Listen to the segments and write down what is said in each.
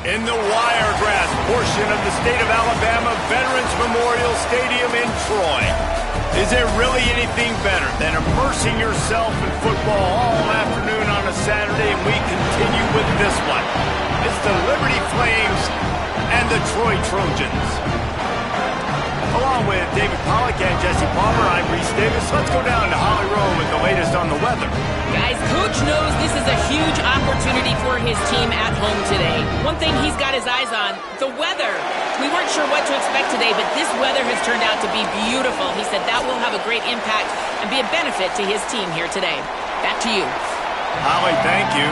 In the Wiregrass portion of the state of Alabama Veterans Memorial Stadium in Troy. Is there really anything better than immersing yourself in football all afternoon on a Saturday? And we continue with this one. It's the Liberty Flames and the Troy Trojans. Along with David Pollack and Jesse Palmer, I'm Reese Davis. Let's go down to Holly Rowe with the latest on the weather. Guys, Coach knows this is a huge opportunity for his team at home today. One thing he's got his eyes on, the weather. We weren't sure what to expect today, but this weather has turned out to be beautiful. He said that will have a great impact and be a benefit to his team here today. Back to you. Holly, thank you.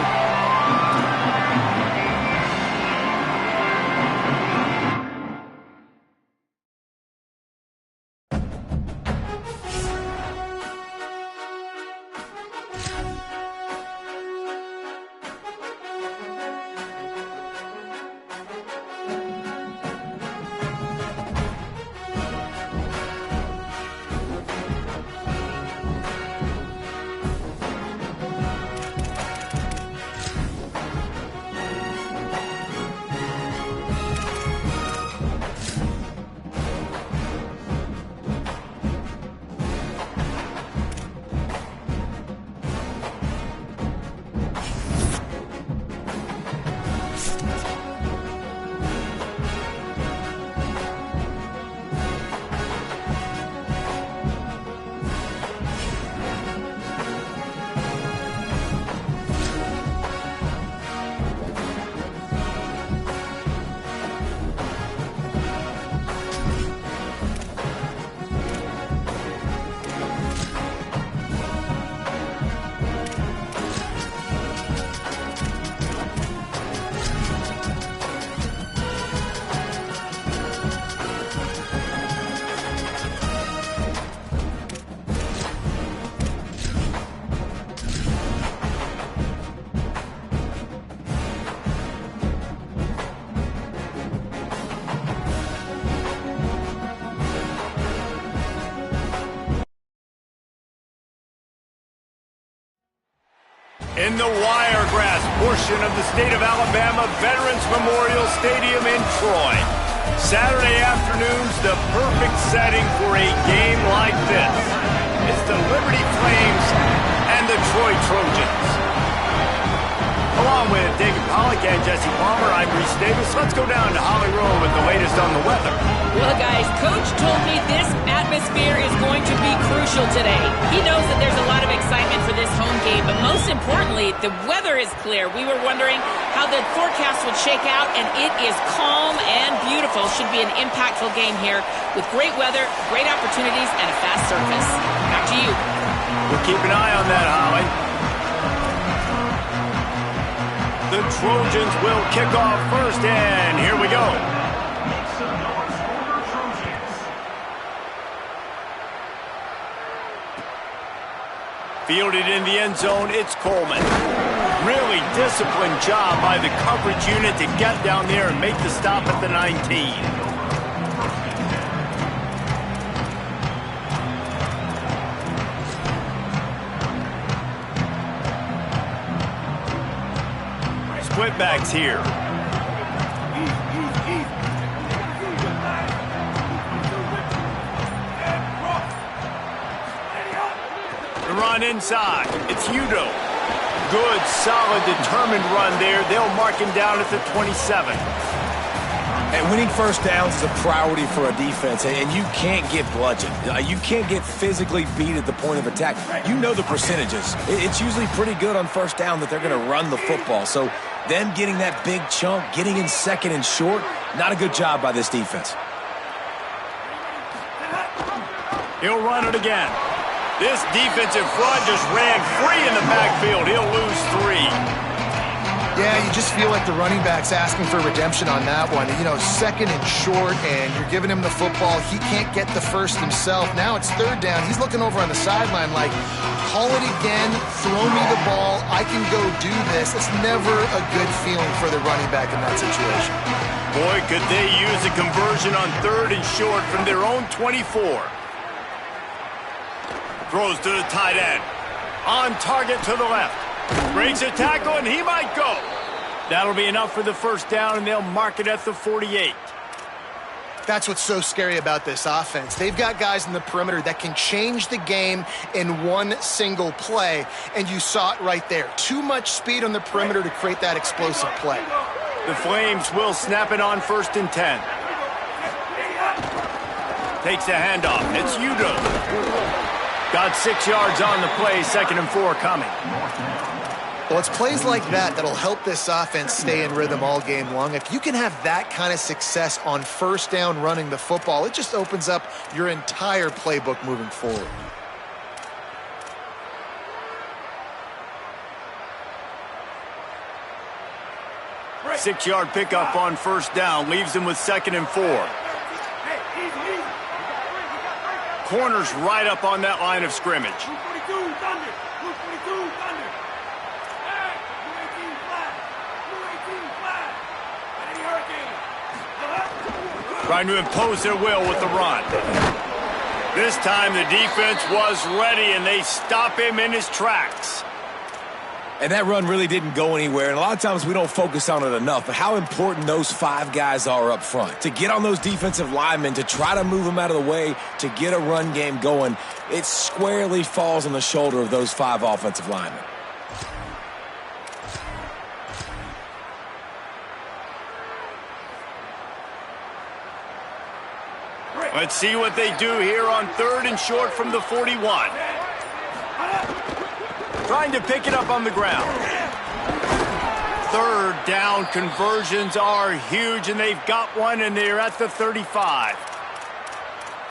In the Wiregrass portion of the state of Alabama Veterans Memorial Stadium in Troy. Saturday afternoon's the perfect setting for a game like this. It's the Liberty Flames and the Troy Trojans. Along with David Pollack and Jesse Palmer, I'm Reese Davis. Let's go down to Holly Rowe with the latest on the weather. Well, guys, Coach told me this atmosphere is going to be crucial today. He knows that there's a lot of excitement for this home game, but most importantly, the weather is clear. We were wondering how the forecast would shake out, and it is calm and beautiful. Should be an impactful game here with great weather, great opportunities, and a fast surface. Back to you. We'll keep an eye on that, Holly. The Trojans will kick off first, and here we go. Fielded in the end zone, it's Coleman. Really disciplined job by the coverage unit to get down there and make the stop at the 19. Split backs here. The run inside. It's Udo. Good, solid, determined run there. They'll mark him down at the 27. And winning first downs is a priority for a defense, and you can't get bludgeoned. You can't get physically beat at the point of attack. You know the percentages. It's usually pretty good on first down that they're going to run the football. So them getting that big chunk, getting in second and short, not a good job by this defense. He'll run it again. This defensive front just ran free in the backfield. He'll lose 3. Yeah, you just feel like the running back's asking for redemption on that one. You know, second and short, and you're giving him the football. He can't get the first himself. Now it's third down. He's looking over on the sideline like, call it again, throw me the ball, I can go do this. It's never a good feeling for the running back in that situation. Boy, could they use a conversion on third and short from their own 24. Throws to the tight end. On target to the left. Breaks a tackle, and he might go. That'll be enough for the first down, and they'll mark it at the 48. That's what's so scary about this offense. They've got guys in the perimeter that can change the game in one single play, and you saw it right there. Too much speed on the perimeter to create that explosive play. The Flames will snap it on 1st and 10. Takes a handoff. It's Udoh. Got 6 yards on the play, 2nd and 4 coming. Well, it's plays like that that'll help this offense stay in rhythm all game long. If you can have that kind of success on 1st down running the football, it just opens up your entire playbook moving forward. Six-yard pickup on 1st down leaves them with 2nd and 4. Corners right up on that line of scrimmage. Trying to impose their will with the run. This time the defense was ready, and they stop him in his tracks. And that run really didn't go anywhere. And a lot of times we don't focus on it enough, but how important those 5 guys are up front. To get on those defensive linemen, to try to move them out of the way, to get a run game going, it squarely falls on the shoulder of those 5 offensive linemen. Let's see what they do here on 3rd and short from the 41. Trying to pick it up on the ground. 3rd down conversions are huge, and they've got one, and they're at the 35.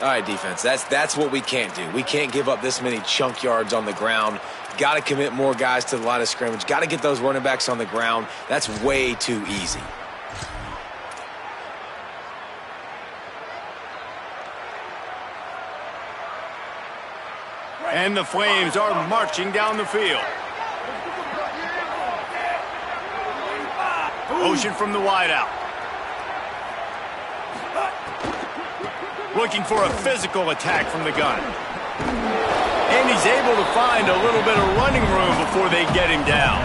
All right, defense, that's what we can't do. We can't give up this many chunk yards on the ground. Got to commit more guys to the line of scrimmage. Got to get those running backs on the ground. That's way too easy. And the Flames are marching down the field. Motion from the wideout. Looking for a physical attack from the gun. And he's able to find a little bit of running room before they get him down.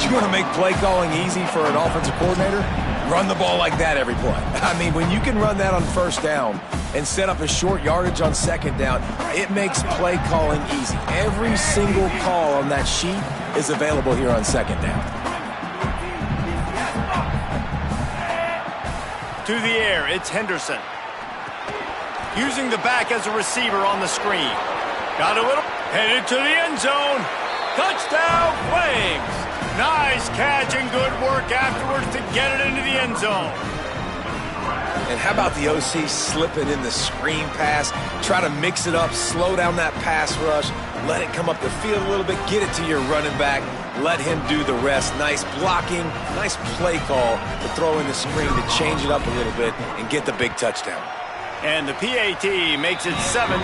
You want to make play calling easy for an offensive coordinator? Run the ball like that every play. I mean, when you can run that on 1st down and set up a short yardage on 2nd down, it makes play calling easy. Every single call on that sheet is available here on 2nd down. To the air, it's Henderson. Using the back as a receiver on the screen. Got a little, headed to the end zone. Touchdown, Flames! Nice catch and good work afterwards to get it into the end zone. And how about the OC slipping in the screen pass? Try to mix it up, slow down that pass rush, let it come up the field a little bit, get it to your running back, let him do the rest. Nice blocking, nice play call to throw in the screen to change it up a little bit and get the big touchdown. And the PAT makes it 7-0.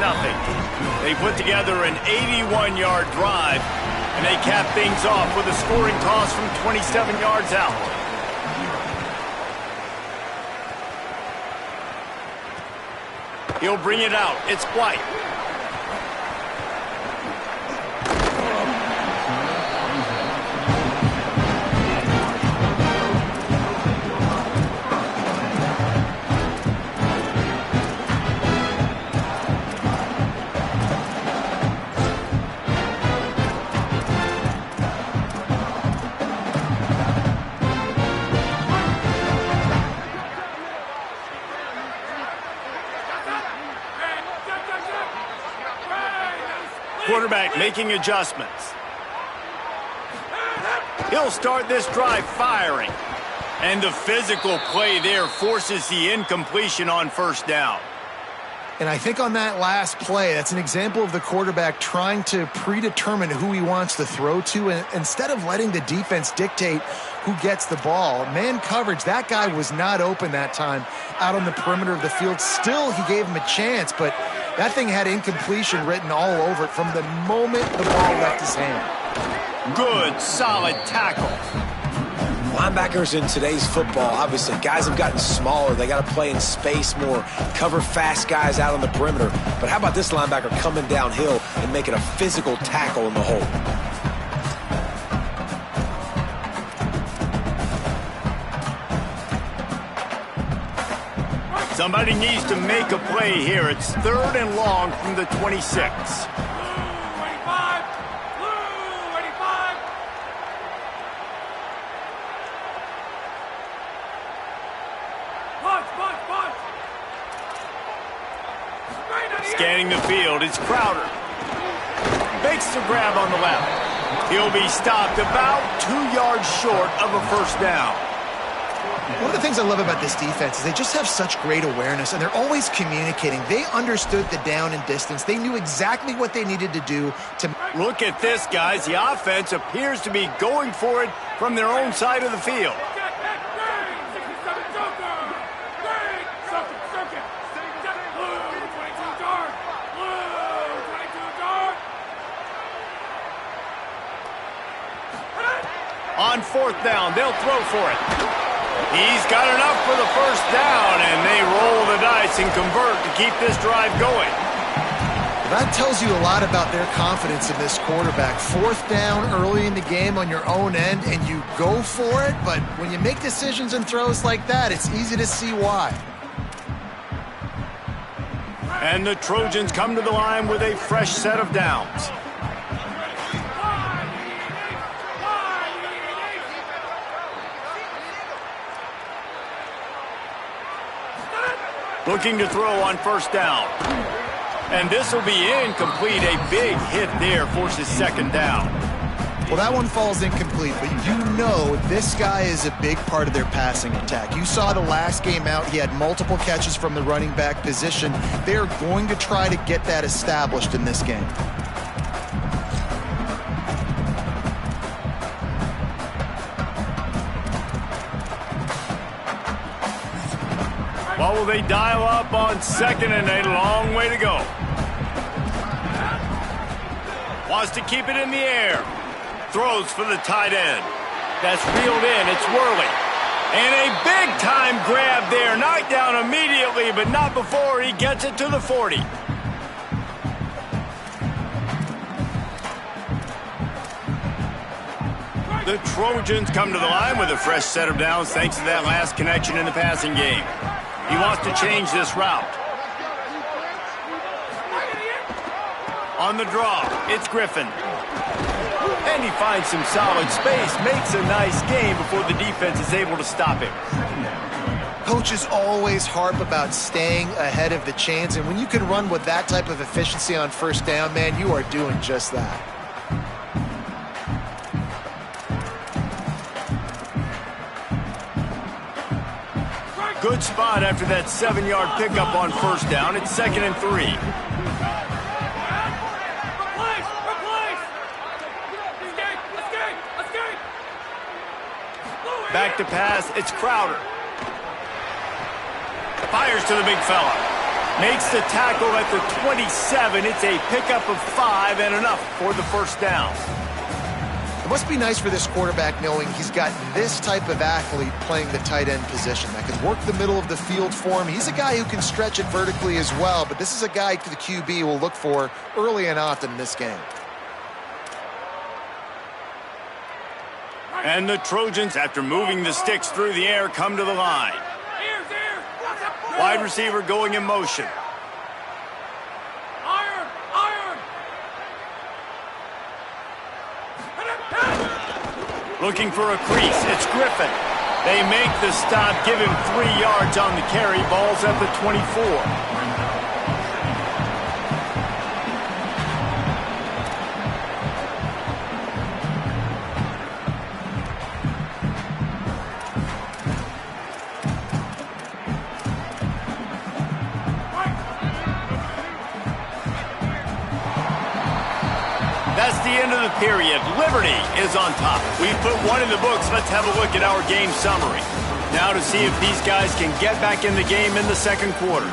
They put together an 81-yard drive, and they cap things off with a scoring toss from 27 yards out. He'll bring it out. It's White. Quarterback making adjustments. He'll start this drive firing. And the physical play there forces the incompletion on 1st down. And I think on that last play, that's an example of the quarterback trying to predetermine who he wants to throw to. And instead of letting the defense dictate who gets the ball, man coverage, that guy was not open that time out on the perimeter of the field. Still, he gave him a chance, but that thing had incompletion written all over it from the moment the ball left his hand. Good, solid tackle. Linebackers in today's football, obviously, guys have gotten smaller. They got to play in space more, cover fast guys out on the perimeter. But how about this linebacker coming downhill and making a physical tackle in the hole? Somebody needs to make a play here. It's 3rd and long from the 26. Scanning the field, it's Crowder. Makes the grab on the left. He'll be stopped about 2 yards short of a first down. One of the things I love about this defense is they just have such great awareness, and they're always communicating. They understood the down and distance. They knew exactly what they needed to do to... Look at this, guys. The offense appears to be going for it from their own side of the field. On 4th down, they'll throw for it. He's got enough for the first down, and they roll the dice and convert to keep this drive going. That tells you a lot about their confidence in this quarterback. 4th down early in the game on your own end, and you go for it, but when you make decisions and throws like that, it's easy to see why. And the Trojans come to the line with a fresh set of downs. Looking to throw on 1st down. And this will be incomplete. A big hit there forces 2nd down. Well, that one falls incomplete, but you know this guy is a big part of their passing attack. You saw the last game out. He had multiple catches from the running back position. They're going to try to get that established in this game. What will they dial up on 2nd and a long way to go? Wants to keep it in the air. Throws for the tight end. That's reeled in. It's Worley. And a big-time grab there. Knocked down immediately, but not before he gets it to the 40. The Trojans come to the line with a fresh set of downs thanks to that last connection in the passing game. He wants to change this route. On the draw, it's Griffin. And he finds some solid space, makes a nice gain before the defense is able to stop him. Coaches always harp about staying ahead of the chains, and when you can run with that type of efficiency on 1st down, man, you are doing just that. Good spot after that 7-yard pickup on 1st down. It's 2nd and 3. Back to pass, it's Crowder. Fires to the big fella. Makes the tackle at the 27. It's a pickup of 5 and enough for the 1st down. It must be nice for this quarterback knowing he's got this type of athlete playing the tight end position that can work the middle of the field for him. He's a guy who can stretch it vertically as well, but this is a guy the QB will look for early and often in this game. And the Trojans, after moving the sticks through the air, come to the line. Wide receiver going in motion. Looking for a crease, it's Griffin. They make the stop, give him 3 yards on the carry. Ball's at the 24. That's the end of the period. Liberty is on top. We've put one in the books. Let's have a look at our game summary. Now to see if these guys can get back in the game in the 2nd quarter.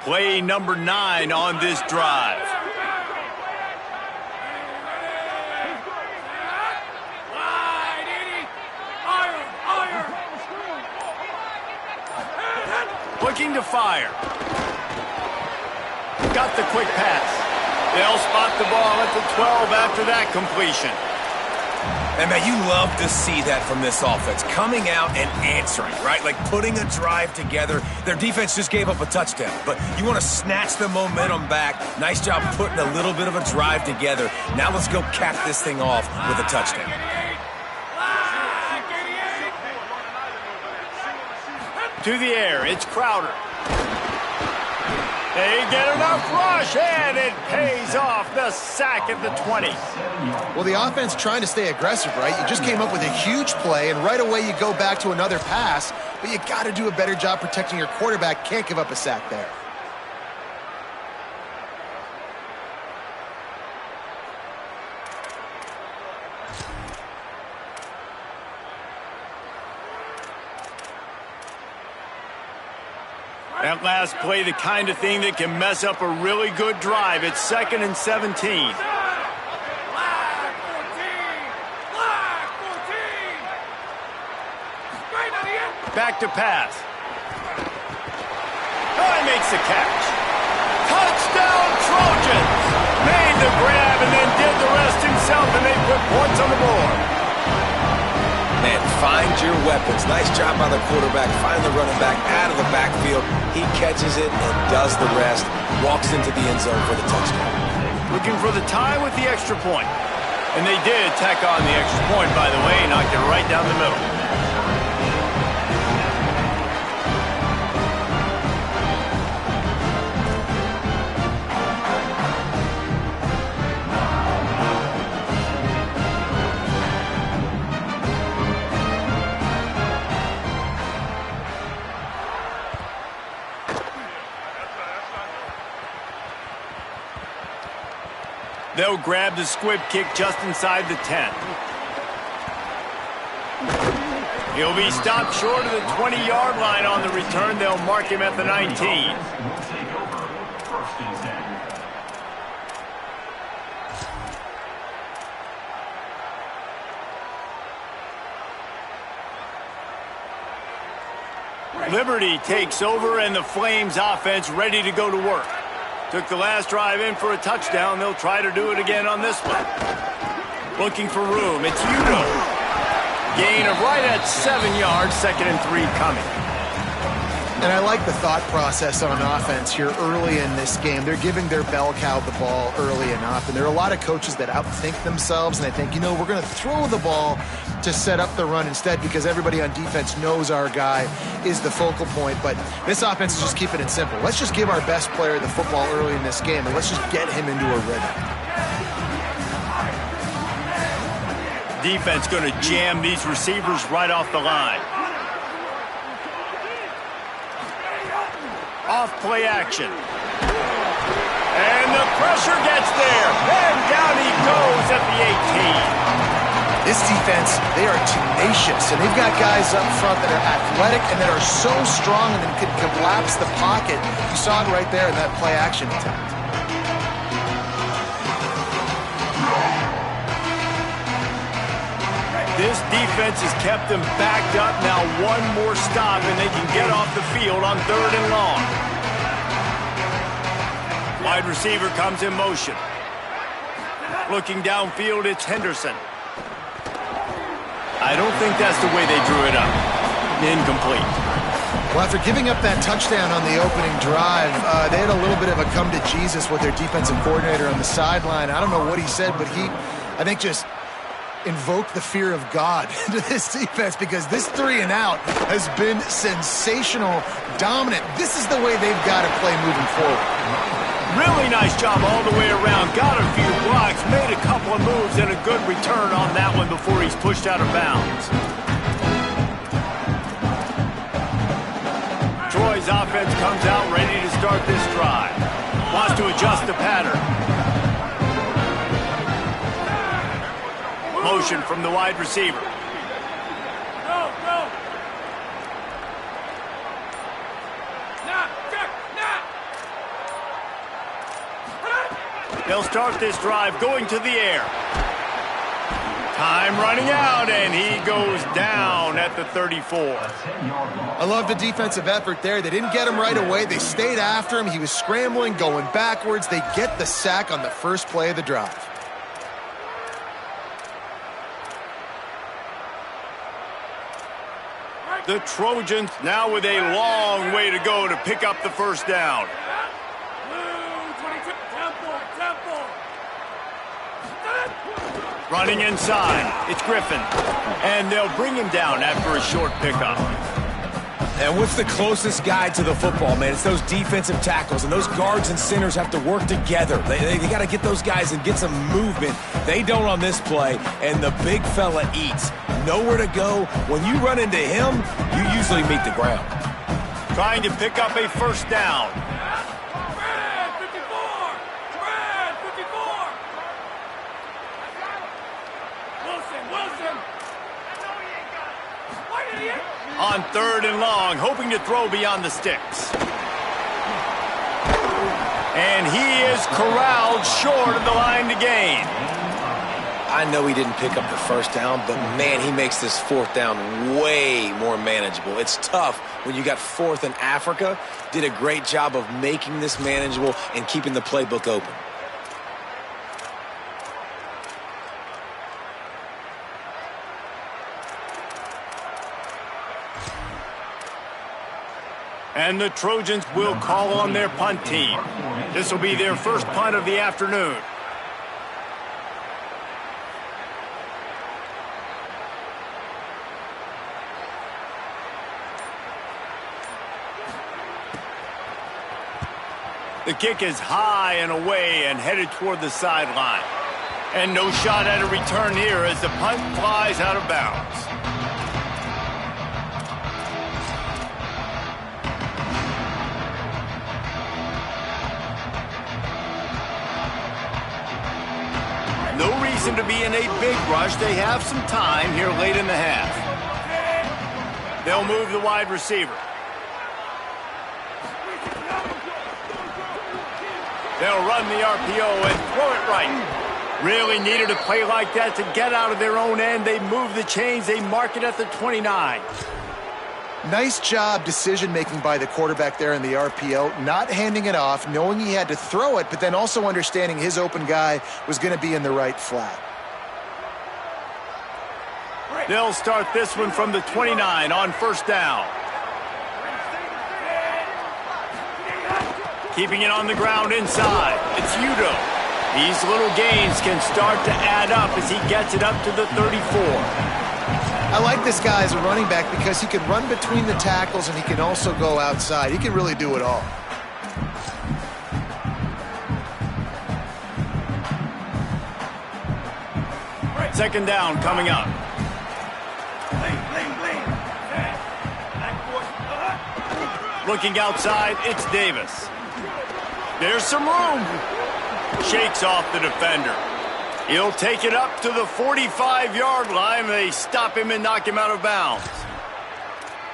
Play number 9 on this drive. looking to fire. Got the quick pass. They'll spot the ball at the 12 after that completion. And, man, you love to see that from this offense, coming out and answering, right? Like putting a drive together. Their defense just gave up a touchdown, but you want to snatch the momentum back. Nice job putting a little bit of a drive together. Now let's go cap this thing off with a touchdown. To the air, it's Crowder. They get enough rush, and it pays off. The sack at the 20. Well, the offense trying to stay aggressive, right? You just came up with a huge play, and right away you go back to another pass, but you got to do a better job protecting your quarterback. Can't give up a sack there. That last play, the kind of thing that can mess up a really good drive. It's 2nd and 17. Back to pass. Oh, he makes the catch. Touchdown, Trojans! Made the grab and then did the rest himself, and they put points on the board. Man, find your weapons. Nice job by the quarterback. Find the running back out of the backfield. He catches it and does the rest. Walks into the end zone for the touchdown. Looking for the tie with the extra point. And they did tack on the extra point, by the way. Knocked it right down the middle. They'll grab the squib kick just inside the 10. He'll be stopped short of the 20-yard line on the return. They'll mark him at the 19. Liberty takes over, and the Flames offense ready to go to work. Took the last drive in for a touchdown. They'll try to do it again on this one. Looking for room. It's Udo. Gain of right at 7 yards. 2nd and 3 coming. And I like the thought process on offense here early in this game. They're giving their bell cow the ball early enough. And there are a lot of coaches that outthink themselves. And they think, you know, we're going to throw the ball to set up the run instead because everybody on defense knows our guy is the focal point. But this offense is just keeping it simple. Let's just give our best player the football early in this game, and let's just get him into a rhythm. Defense going to jam these receivers right off the line. Off play action. And the pressure gets there. And down he goes at the 18. This defense, they are tenacious, and they've got guys up front that are athletic and that are so strong and that can collapse the pocket. You saw it right there in that play action attempt. This defense has kept them backed up. Now one more stop, and they can get off the field on 3rd and long. Wide receiver comes in motion. Looking downfield, it's Henderson. I don't think that's the way they drew it up. Incomplete. Well, after giving up that touchdown on the opening drive, they had a little bit of a come to Jesus with their defensive coordinator on the sideline. I don't know what he said, but he, I think, just invoked the fear of God into this defense because this 3 and out has been sensational, dominant. This is the way they've got to play moving forward. Really nice job all the way around. Got a few blocks, made a couple of moves, and a good return on that one before he's pushed out of bounds. Troy's offense comes out ready to start this drive. Wants to adjust the pattern. Motion from the wide receiver. They'll start this drive going to the air. Time running out, and he goes down at the 34. I love the defensive effort there. They didn't get him right away. They stayed after him. He was scrambling, going backwards. They get the sack on the first play of the drive. The Trojans now with a long way to go to pick up the first down. Running inside, it's Griffin. And they'll bring him down after a short pickup. And what's the closest guy to the football, man? It's those defensive tackles, and those guards and centers have to work together. They got to get those guys and get some movement. They don't on this play, and the big fella eats. Nowhere to go. When you run into him, you usually meet the ground. Trying to pick up a first down. On 3rd and long, hoping to throw beyond the sticks. And he is corralled short of the line to gain. I know he didn't pick up the first down, but, man, he makes this 4th down way more manageable. It's tough when you got 4th in Africa. Did a great job of making this manageable and keeping the playbook open. And the Trojans will call on their punt team. This will be their first punt of the afternoon. The kick is high and away and headed toward the sideline. And no shot at a return here as the punt flies out of bounds. No reason to be in a big rush. They have some time here late in the half. They'll move the wide receiver. They'll run the RPO and throw it right. Really needed a play like that to get out of their own end. They move the chains. They mark it at the 29. Nice job decision-making by the quarterback there in the RPO, not handing it off, knowing he had to throw it, but then also understanding his open guy was going to be in the right flat. They'll start this one from the 29 on 1st down. Keeping it on the ground inside. It's Udo. These little gains can start to add up as he gets it up to the 34. I like this guy as a running back because he can run between the tackles and he can also go outside. He can really do it all. Second down coming up. Looking outside, it's Davis. There's some room. Shakes off the defender. He'll take it up to the 45-yard line. They stop him and knock him out of bounds.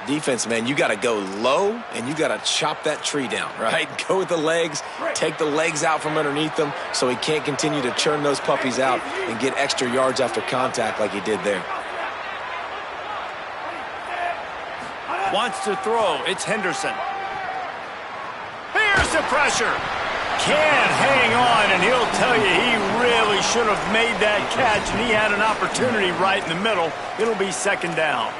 Defense, man, you got to go low, and you got to chop that tree down, right? Go with the legs, take the legs out from underneath them so he can't continue to churn those puppies out and get extra yards after contact like he did there. Wants to throw. It's Henderson. Here's the pressure. Can't hang on, and he'll tell you he really should have made that catch, and he had an opportunity right in the middle. It'll be 2nd down.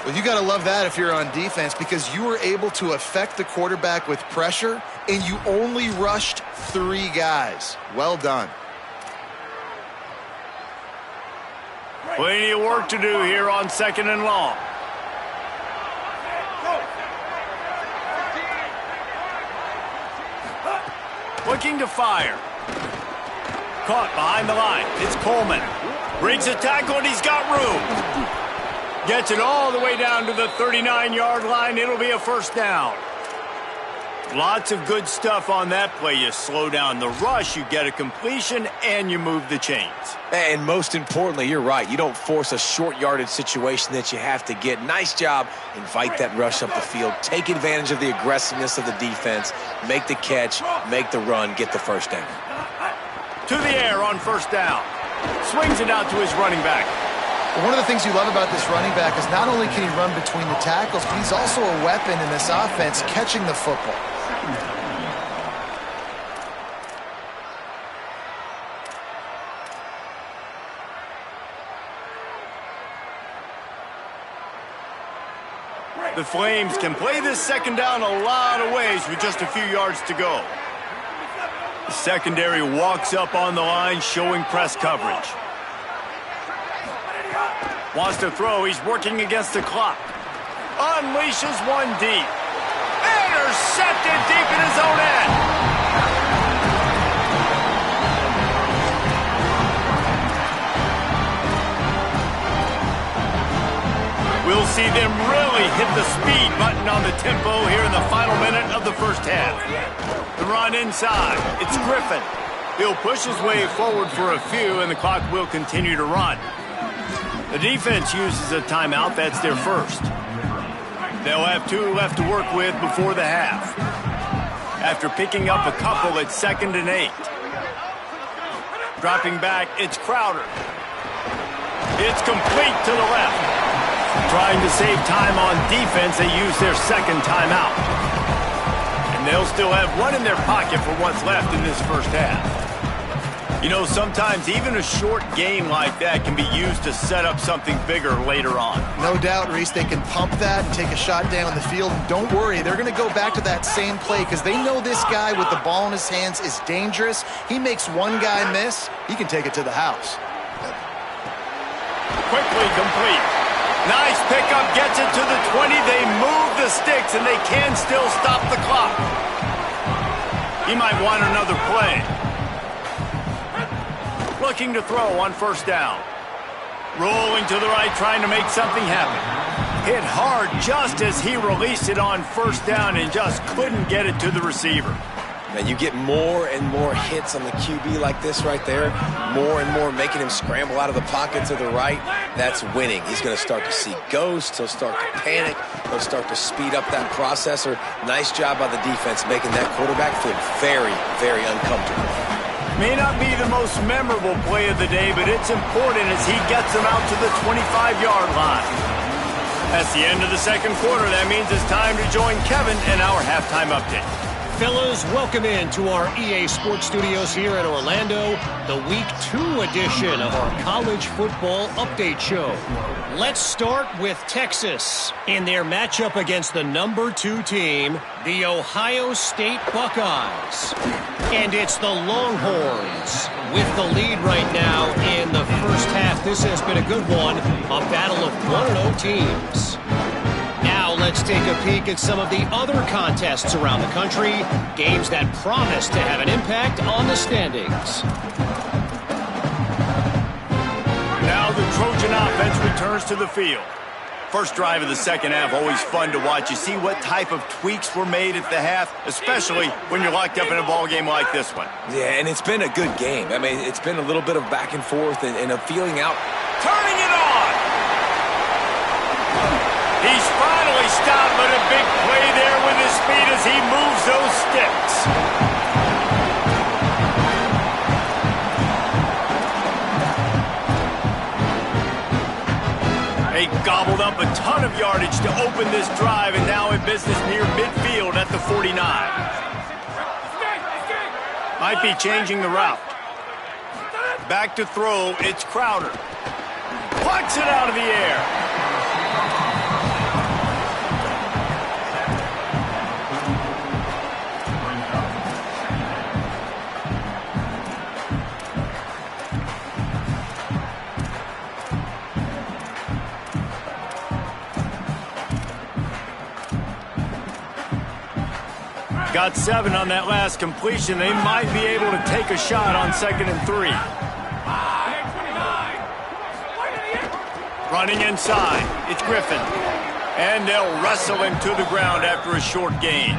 Well, you got to love that if you're on defense because you were able to affect the quarterback with pressure, and you only rushed 3 guys. Well done. Plenty of work to do here on 2nd and long. Looking to fire. Caught behind the line. It's Coleman. Brings a tackle, and he's got room. Gets it all the way down to the 39-yard line. It'll be a 1st down. Lots of good stuff on that play. You slow down the rush, you get a completion, and you move the chains. And most importantly, you're right. You don't force a short yardage situation that you have to get. Nice job. Invite that rush up the field. Take advantage of the aggressiveness of the defense. Make the catch, make the run, get the 1st down. To the air on 1st down. Swings it out to his running back. One of the things you love about this running back is not only can he run between the tackles, but he's also a weapon in this offense catching the football. The Flames can play this second down a lot of ways with just a few yards to go. The secondary walks up on the line, showing press coverage. Wants to throw. He's working against the clock. Unleashes one deep. Intercepted deep in his own end. We'll see them really hit the speed button on the tempo here in the final minute of the first half. The run inside. It's Griffin. He'll push his way forward for a few, and the clock will continue to run. The defense uses a timeout. That's their first. They'll have 2 left to work with before the half. After picking up a couple, it's 2nd and 8. Dropping back, it's Crowder. It's complete to the left. Trying to save time on defense, they use their second timeout. And they'll still have one in their pocket for what's left in this first half. You know, sometimes even a short game like that can be used to set up something bigger later on. No doubt, Reese, they can pump that and take a shot down the field. And don't worry, they're going to go back to that same play because they know this guy with the ball in his hands is dangerous. He makes one guy miss, he can take it to the house. Quickly complete. Nice pickup, gets it to the 20. They move the sticks, and they can still stop the clock. He might want another play. Looking to throw on first down. Rolling to the right, trying to make something happen. Hit hard just as he released it on first down and just couldn't get it to the receiver. Now you get more and more hits on the QB like this right there. More and more making him scramble out of the pocket to the right. That's winning. He's going to start to see ghosts. He'll start to panic. He'll start to speed up that processor. Nice job by the defense making that quarterback feel very, very uncomfortable. May not be the most memorable play of the day, but it's important as he gets them out to the 25-yard line. That's the end of the second quarter. That means it's time to join Kevin in our halftime update. Fellas, welcome in to our EA Sports Studios here in Orlando, the Week 2 edition of our College Football Update Show. Let's start with Texas in their matchup against the number 2 team, the Ohio State Buckeyes. And it's the Longhorns with the lead right now in the first half. This has been a good one, a battle of 1-0 teams. Now let's take a peek at some of the other contests around the country, games that promise to have an impact on the standings. Now the Trojan offense returns to the field. First drive of the second half, always fun to watch. You see what type of tweaks were made at the half, especially when you're locked up in a ball game like this one. Yeah, and it's been a good game. I mean, it's been a little bit of back and forth and a feeling out. Turning it on! He's finally stopped, but a big play there with his speed as he moves those sticks. They gobbled up a ton of yardage to open this drive, and now in business near midfield at the 49. Might be changing the route. Back to throw, it's Crowder. Plucks it out of the air. Got 7 on that last completion. They might be able to take a shot on 2nd and 3. Running inside. It's Griffin. And they'll wrestle him to the ground after a short gain.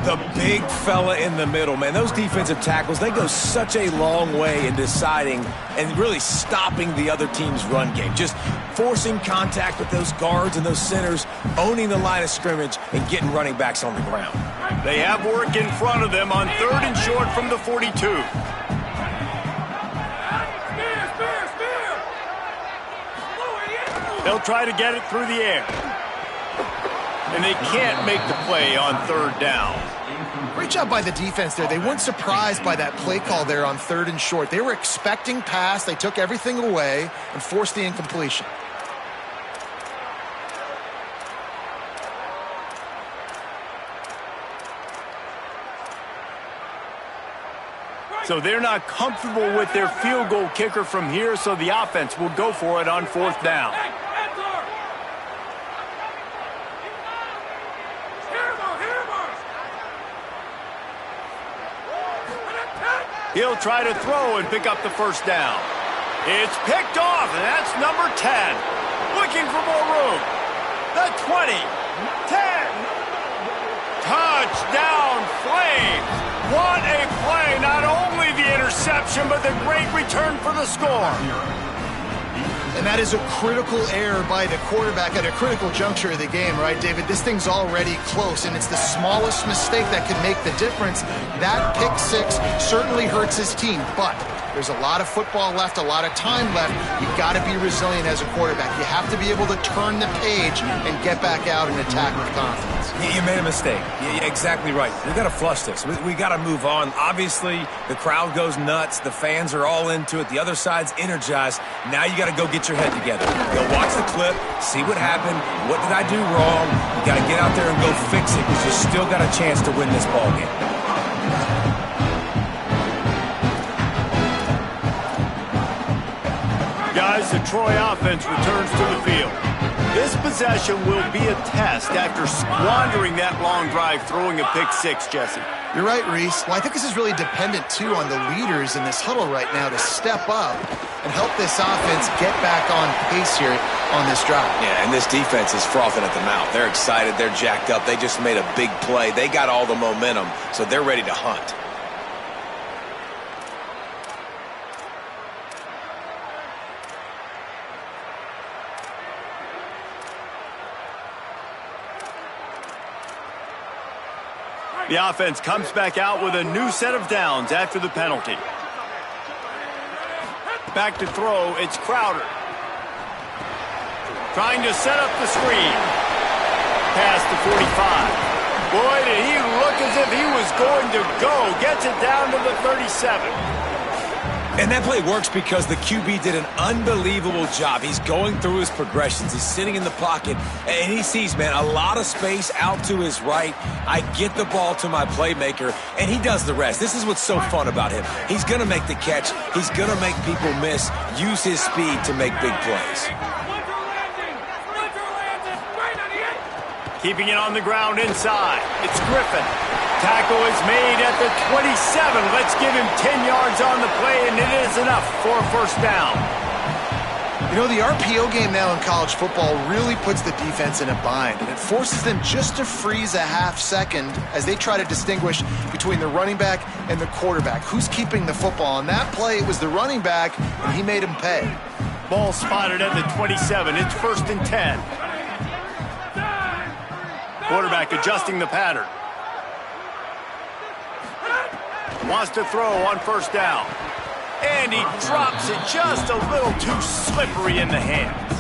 The big fella in the middle, man. Those defensive tackles, they go such a long way in deciding and really stopping the other team's run game. Just forcing contact with those guards and those centers, owning the line of scrimmage, and getting running backs on the ground. They have work in front of them on 3rd and short from the 42. They'll try to get it through the air. And they can't make the play on third down. Great job by the defense there. They weren't surprised by that play call there on 3rd and short. They were expecting pass. They took everything away and forced the incompletion. So they're not comfortable with their field goal kicker from here, so the offense will go for it on 4th down. He'll try to throw and pick up the 1st down. It's picked off, and that's number 10. Looking for more room. The 20. 10. Touchdown, Flames. What a play. Not only the interception, but the great return for the score. And that is a critical error by the quarterback at a critical juncture of the game, right, David? This thing's already close, and it's the smallest mistake that can make the difference. That pick 6 certainly hurts his team, but there's a lot of football left, a lot of time left. You've got to be resilient as a quarterback. You have to be able to turn the page and get back out and attack with confidence. You made a mistake. You're exactly right. We got to flush this. We got to move on. Obviously, the crowd goes nuts. The fans are all into it. The other side's energized. Now you got to go get your head together. Go watch the clip, see what happened. What did I do wrong? You got to get out there and go fix it because you still got a chance to win this ball game. Guys, the Troy offense returns to the field. This possession will be a test after squandering that long drive, throwing a pick 6, Jesse. You're right, Reese. Well, I think this is really dependent, too, on the leaders in this huddle right now to step up and help this offense get back on pace here on this drive. Yeah, and this defense is frothing at the mouth. They're excited. They're jacked up. They just made a big play. They got all the momentum, so they're ready to hunt. The offense comes back out with a new set of downs after the penalty. Back to throw, it's Crowder. Trying to set up the screen. Past the 45. Boy, did he look as if he was going to go. Gets it down to the 37. And that play works because the QB did an unbelievable job. He's going through his progressions. He's sitting in the pocket, and he sees, man, a lot of space out to his right. I get the ball to my playmaker, and he does the rest. This is what's so fun about him. He's going to make the catch. He's going to make people miss, use his speed to make big plays. Keeping it on the ground inside. It's Griffin. Tackle is made at the 27. Let's give him 10 yards on the play, and it is enough for a 1st down. You know, the RPO game now in college football really puts the defense in a bind, and it forces them just to freeze a half second as they try to distinguish between the running back and the quarterback. Who's keeping the football? On that play, it was the running back, and he made him pay. Ball spotted at the 27. It's 1st and 10. Quarterback adjusting the pattern. Wants to throw on 1st down. And he drops it just a little too slippery in the hands.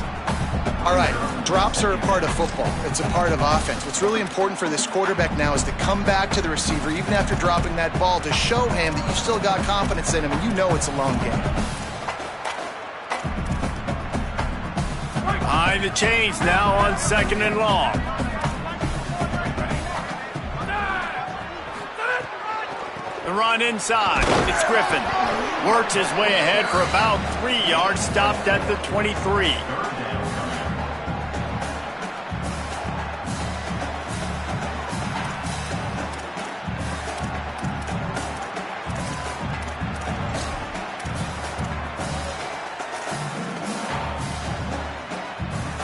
All right, drops are a part of football. It's a part of offense. What's really important for this quarterback now is to come back to the receiver, even after dropping that ball, to show him that you've still got confidence in him and you know it's a long game. Behind the chains now on 2nd and long. The run inside. It's Griffin. Works his way ahead for about 3 yards, stopped at the 23.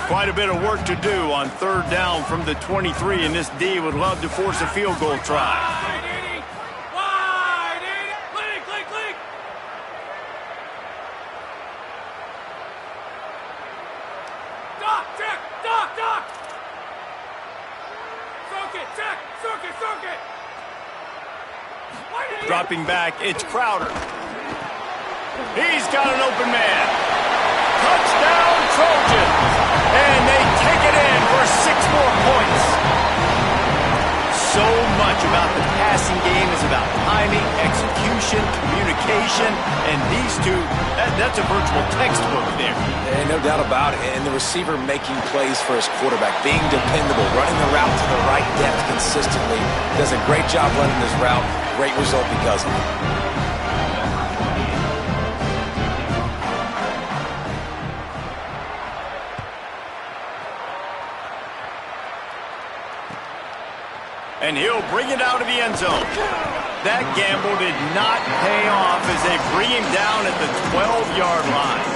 Quite a bit of work to do on 3rd down from the 23, and this D would love to force a field goal try. Dropping back, it's Crowder. He's got an open man. Touchdown, Trojans. And they take it in for 6 more points. So much about the passing game is about timing, execution, communication, and these two, that's a virtual textbook there. And no doubt about it. And the receiver making plays for his quarterback, being dependable, running the route to the right depth consistently. Does a great job running this route. Great result because of it. And he'll bring it out of the end zone. That gamble did not pay off as they bring him down at the 12-yard line.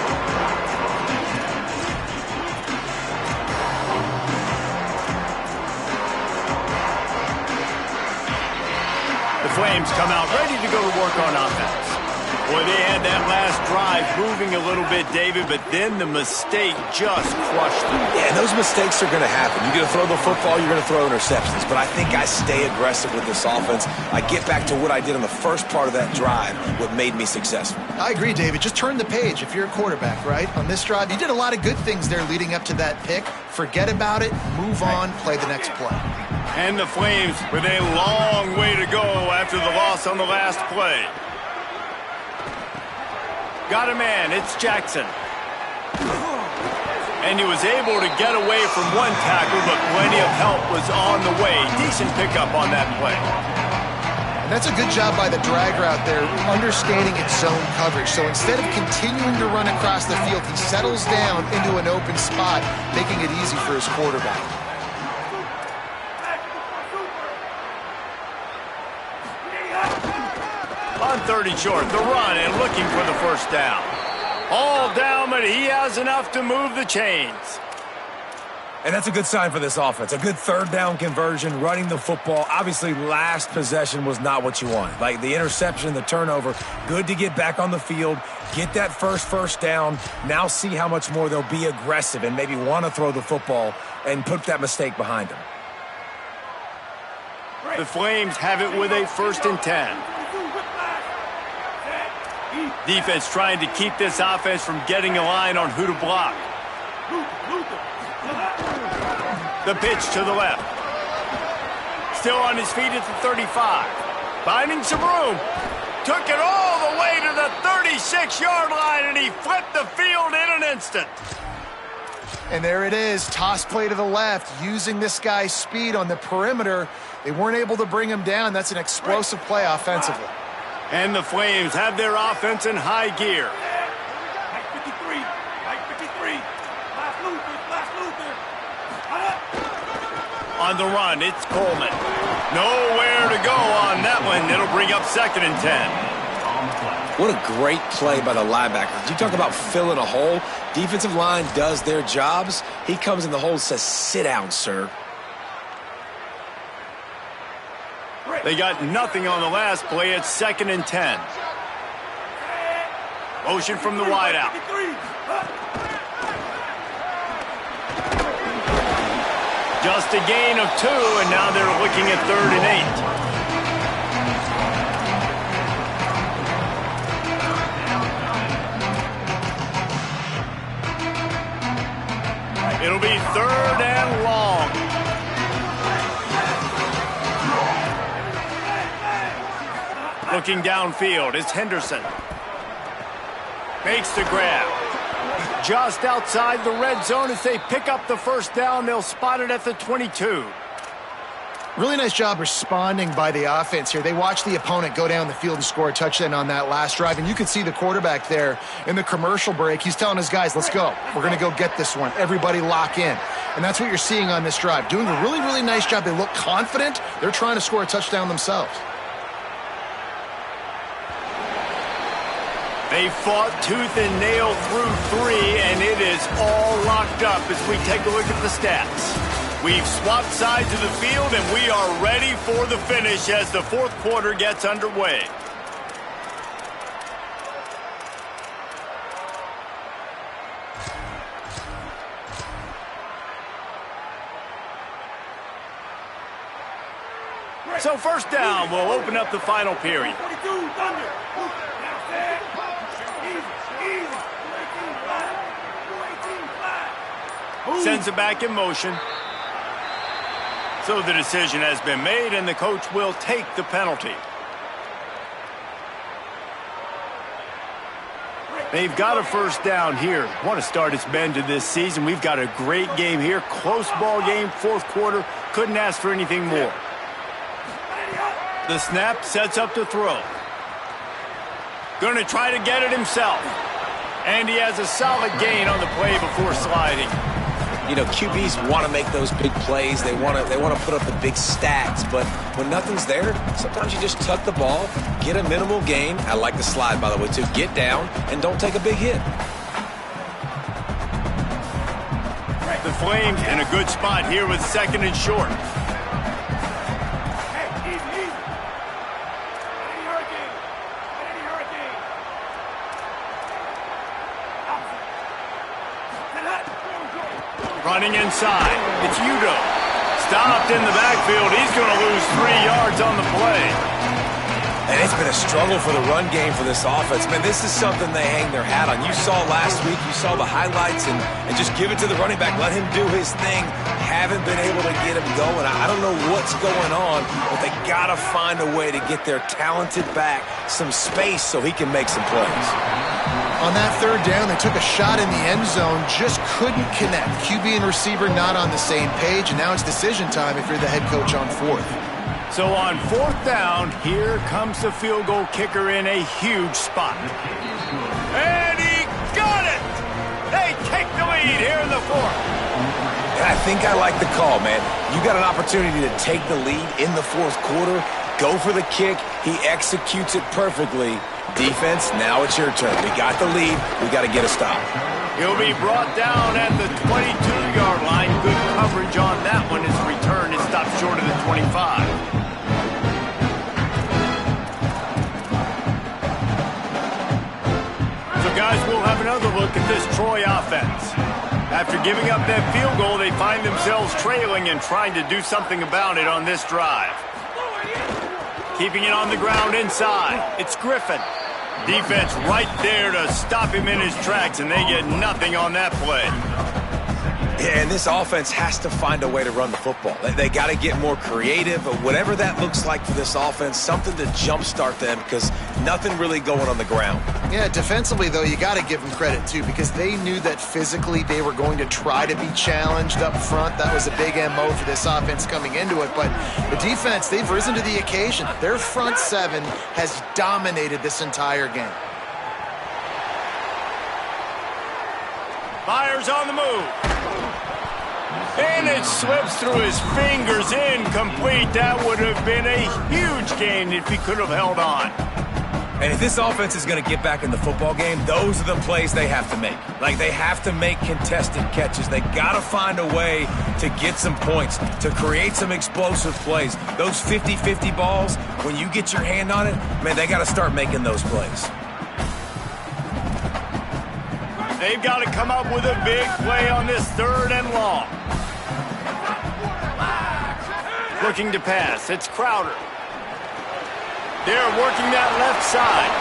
The Flames come out ready to go to work on offense. Boy, they had that last drive moving a little bit, David, but then the mistake just crushed them. Yeah, and those mistakes are going to happen. You're going to throw the football, you're going to throw interceptions. But I think I stay aggressive with this offense. I get back to what I did on the first part of that drive, what made me successful. I agree, David. Just turn the page if you're a quarterback, right? On this drive, you did a lot of good things there leading up to that pick. Forget about it, move on, play the next play. And the Flames with a long way to go after the loss on the last play. Got a man, it's Jackson. And he was able to get away from one tackle, but plenty of help was on the way. Decent pickup on that play. And that's a good job by the drag route there, understanding its zone coverage. So instead of continuing to run across the field, he settles down into an open spot, making it easy for his quarterback. On 30 short, the run and looking for the first down. All down, but he has enough to move the chains. And that's a good sign for this offense. A good third down conversion, running the football. Obviously, last possession was not what you wanted. Like the interception, the turnover, good to get back on the field, get that first down. Now see how much more they'll be aggressive and maybe want to throw the football and put that mistake behind them. The Flames have it with a 1st and 10. Defense trying to keep this offense from getting a line on who to block. The pitch to the left. Still on his feet at the 35. Finding some room. Took it all the way to the 36-yard line, and he flipped the field in an instant. And there it is, toss play to the left, using this guy's speed on the perimeter. They weren't able to bring him down. That's an explosive play offensively. And the Flames have their offense in high gear. On the run, it's Coleman. Nowhere to go on that one. It'll bring up 2nd and 10. What a great play by the linebacker. You talk about filling a hole. Defensive line does their jobs. He comes in the hole and says, sit down, sir. They got nothing on the last play. It's 2nd and 10. Motion from the wideout. Just a gain of 2, and now they're looking at 3rd and 8. It'll be 3rd and long. Looking downfield, it's Henderson. Makes the grab. Just outside the red zone as they pick up the first down. They'll spot it at the 22. Really nice job responding by the offense here. They watched the opponent go down the field and score a touchdown on that last drive. And you can see the quarterback there in the commercial break. He's telling his guys, let's go. We're going to go get this one. Everybody lock in. And that's what you're seeing on this drive. Doing a really, really nice job. They look confident. They're trying to score a touchdown themselves. They fought tooth and nail through 3, and it is all locked up as we take a look at the stats. We've swapped sides of the field, and we are ready for the finish as the 4th quarter gets underway. So 1st down will open up the final period. sends it back in motion. So the decision has been made, and the coach will take the penalty. They've got a first down here. Want to start its bend to this season. We've got a great game here. Close ball game, fourth quarter. Couldn't ask for anything more. The snap sets up to throw. Going to try to get it himself. And he has a solid gain on the play before sliding. You know, QBs want to make those big plays. They want to put up the big stats. But when nothing's there, sometimes you just tuck the ball, get a minimal gain. I like the slide, by the way, too. Get down and don't take a big hit. The Flames in a good spot here with second and short. Running inside. It's Udo. Stopped in the backfield. He's going to lose 3 yards on the play. And it's been a struggle for the run game for this offense. Man, this is something they hang their hat on. You saw last week, you saw the highlights, and just give it to the running back. Let him do his thing. Haven't been able to get him going. I don't know what's going on, but they got to find a way to get their talented back some space so he can make some plays. On that third down, they took a shot in the end zone, just couldn't connect. QB and receiver not on the same page, and now it's decision time if you're the head coach on fourth. So on fourth down, here comes the field goal kicker in a huge spot. And he got it! They take the lead here in the fourth. I think I like the call, man. You got an opportunity to take the lead in the fourth quarter. Go for the kick. He executes it perfectly. Defense, now it's your turn. We got the lead. We got to get a stop. He'll be brought down at the 22-yard line. Good coverage on that one. His return is stopped short of the 25. So, guys, we'll have another look at this Troy offense. After giving up that field goal, they find themselves trailing and trying to do something about it on this drive. Keeping it on the ground inside. It's Griffin. Defense right there to stop him in his tracks, and they get nothing on that play. Yeah, and this offense has to find a way to run the football. They got to get more creative, but whatever that looks like for this offense, something to jumpstart them because nothing really going on the ground. Yeah, defensively, though, you got to give them credit, too, because they knew that physically they were going to try to be challenged up front. That was a big MO for this offense coming into it. But the defense, they've risen to the occasion. Their front seven has dominated this entire game. Myers on the move. And it slips through his fingers, incomplete. That would have been a huge gain if he could have held on. And if this offense is going to get back in the football game, those are the plays they have to make. Like, they have to make contested catches. They got to find a way to get some points, to create some explosive plays. Those 50-50 balls, when you get your hand on it, man, they got to start making those plays. They've got to come up with a big play on this third and long. Looking to pass. It's Crowder. They're working that left side.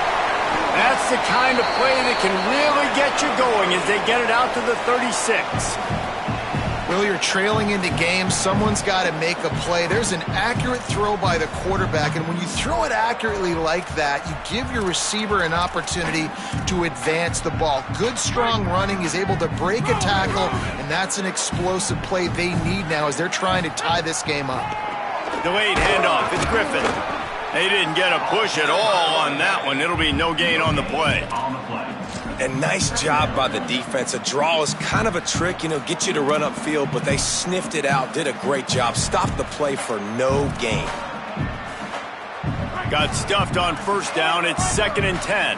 That's the kind of play that can really get you going as they get it out to the 36. Well, you're trailing into games. Someone's got to make a play. There's an accurate throw by the quarterback, and when you throw it accurately like that, you give your receiver an opportunity to advance the ball. Good, strong running is able to break a tackle, and that's an explosive play they need now as they're trying to tie this game up. Delayed handoff. It's Griffin. They didn't get a push at all on that one. It'll be no gain on the play. And nice job by the defense. A draw is kind of a trick, you know, get you to run upfield, but they sniffed it out, did a great job. Stopped the play for no gain. Got stuffed on first down. It's 2nd and 10.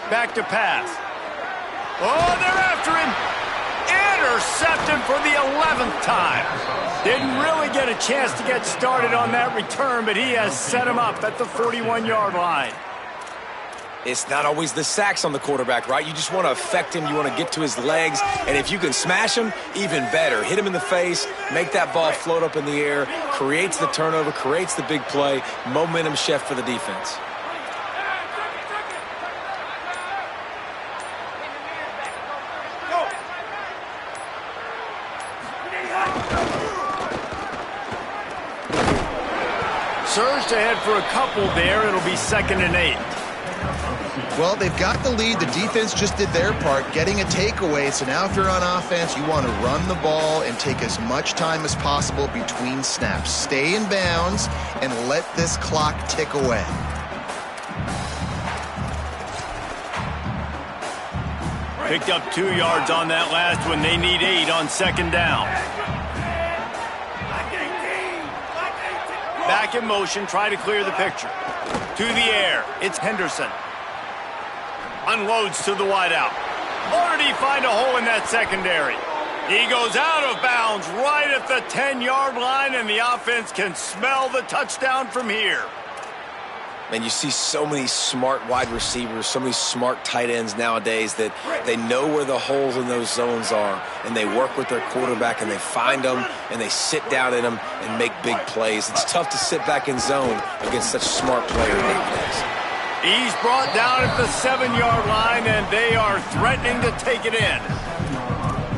Back to pass. Oh, they're after him. Intercepted for the 11th time. Didn't really get a chance to get started on that return, but he has set him up at the 41-yard line. It's not always the sacks on the quarterback, right? You just want to affect him. You want to get to his legs. And if you can smash him, even better. Hit him in the face, make that ball float up in the air, creates the turnover, creates the big play, momentum shift for the defense. surge to head for a couple there. It'll be 2nd and 8. Well, they've got the lead. The defense just did their part, getting a takeaway. So now if you're on offense, you want to run the ball and take as much time as possible between snaps. Stay in bounds and let this clock tick away. Picked up 2 yards on that last one. They need 8 on 2nd down. Back in motion, try to clear the picture. To the air, it's Henderson. Unloads to the wideout. Or did he find a hole in that secondary? He goes out of bounds right at the 10-yard line, and the offense can smell the touchdown from here. Man, you see so many smart wide receivers, so many smart tight ends nowadays that they know where the holes in those zones are, and they work with their quarterback, and they find them, and they sit down in them and make big plays. It's tough to sit back in zone against such smart players nowadays. He's brought down at the 7-yard line, and they are threatening to take it in.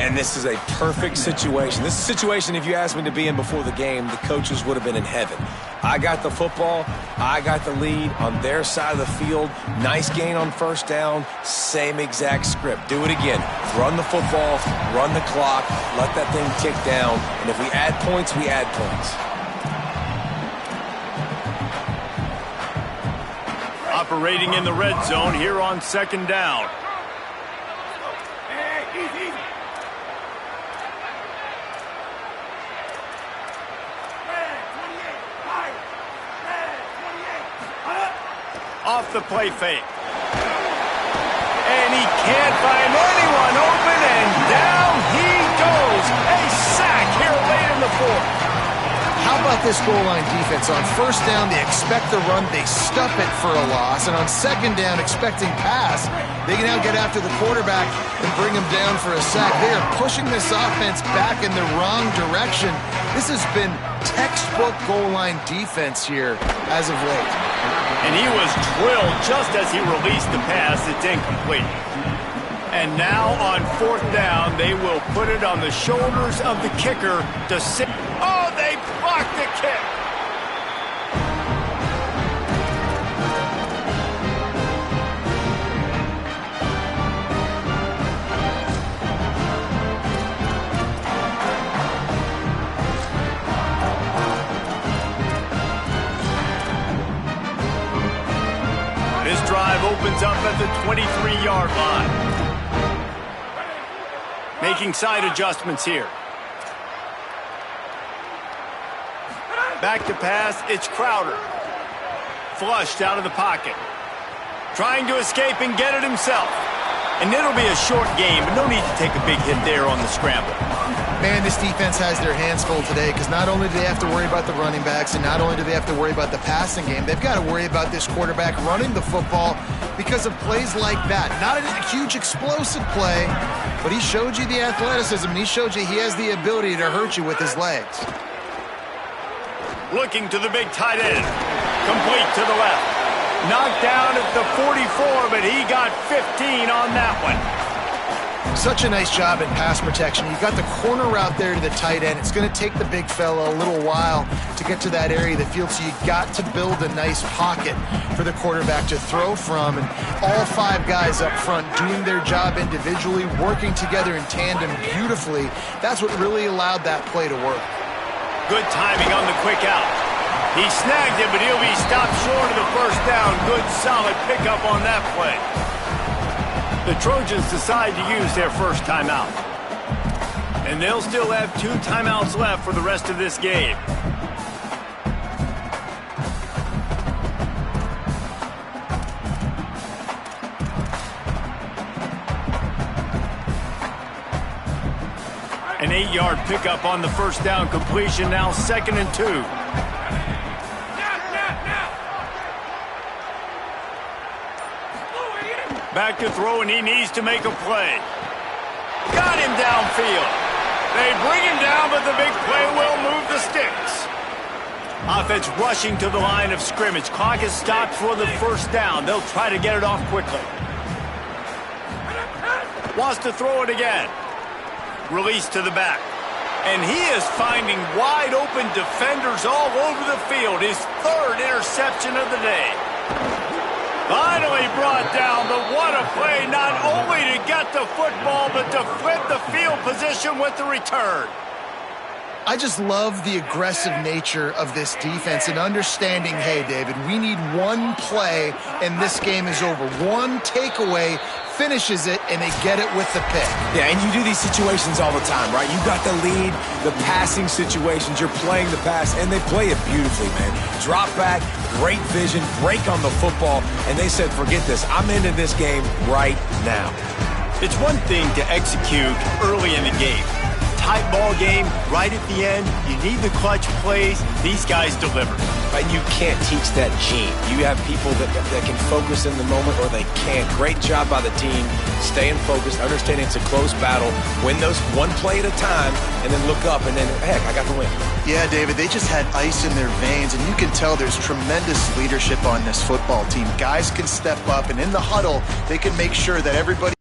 And this is a perfect situation. This is a situation, if you asked me to be in before the game, the coaches would have been in heaven. I got the football. I got the lead on their side of the field. Nice gain on 1st down. Same exact script. Do it again. Run the football, run the clock, let that thing tick down. And if we add points, we add points. Operating in the red zone here on 2nd down. Off the play fake. And he can't find anyone open, and down he goes. A sack here late in the 4th. How about this goal line defense? On 1st down, they expect the run. They stuff it for a loss. And on 2nd down, expecting pass, they can now get after the quarterback and bring him down for a sack. They are pushing this offense back in the wrong direction. This has been textbook goal line defense here as of late. And he was drilled just as he released the pass. It's incomplete. And now on 4th down, they will put it on the shoulders of the kicker to sit. Oh, they blocked the kick. This drive opens up at the 23-yard line. Making side adjustments here. Back to pass, it's Crowder. Flushed out of the pocket. Trying to escape and get it himself. And it'll be a short game, but no need to take a big hit there on the scramble. Man, this defense has their hands full today because not only do they have to worry about the running backs and not only do they have to worry about the passing game, they've got to worry about this quarterback running the football because of plays like that. Not a huge explosive play, but he showed you the athleticism and he showed you he has the ability to hurt you with his legs. Looking to the big tight end. Complete to the left. Knocked down at the 44, but he got 15 on that one. Such a nice job in pass protection. You got the corner route there to the tight end. It's going to take the big fella a little while to get to that area of the field, so you got to build a nice pocket for the quarterback to throw from. And all 5 guys up front doing their job individually, working together in tandem beautifully. That's what really allowed that play to work. Good timing on the quick out. He snagged it, but he'll be stopped short of the 1st down. Good, solid pickup on that play. The Trojans decide to use their first timeout. And they'll still have 2 timeouts left for the rest of this game. An 8-yard pickup on the 1st down completion, now 2nd and 2. Back to throw, and he needs to make a play. Got him downfield. They bring him down, but the big play will move the sticks. Offense rushing to the line of scrimmage. Clock is stopped for the 1st down. They'll try to get it off quickly. Wants to throw it again. Release to the back. And he is finding wide-open defenders all over the field. His third interception of the day. Finally brought down, but what a play, not only to get the football, but to flip the field position with the return. I just love the aggressive nature of this defense and understanding, hey, David, we need one play and this game is over. One takeaway finishes it, and they get it with the pick. Yeah, and you do these situations all the time, right? You got the lead, the passing situations, you're playing the pass, and they play it beautifully, man. Drop back, great vision, break on the football, and they said, forget this, I'm into this game right now. It's one thing to execute early in the game. Tight ball game, right at the end, you need the clutch plays. These guys deliver. And you can't teach that gene. You have people that can focus in the moment or they can't. Great job by the team, staying focused, understanding it's a close battle, win those one play at a time, and then look up and then, heck, I got the win. Yeah, David, they just had ice in their veins, and you can tell there's tremendous leadership on this football team. Guys can step up, and in the huddle, they can make sure that everybody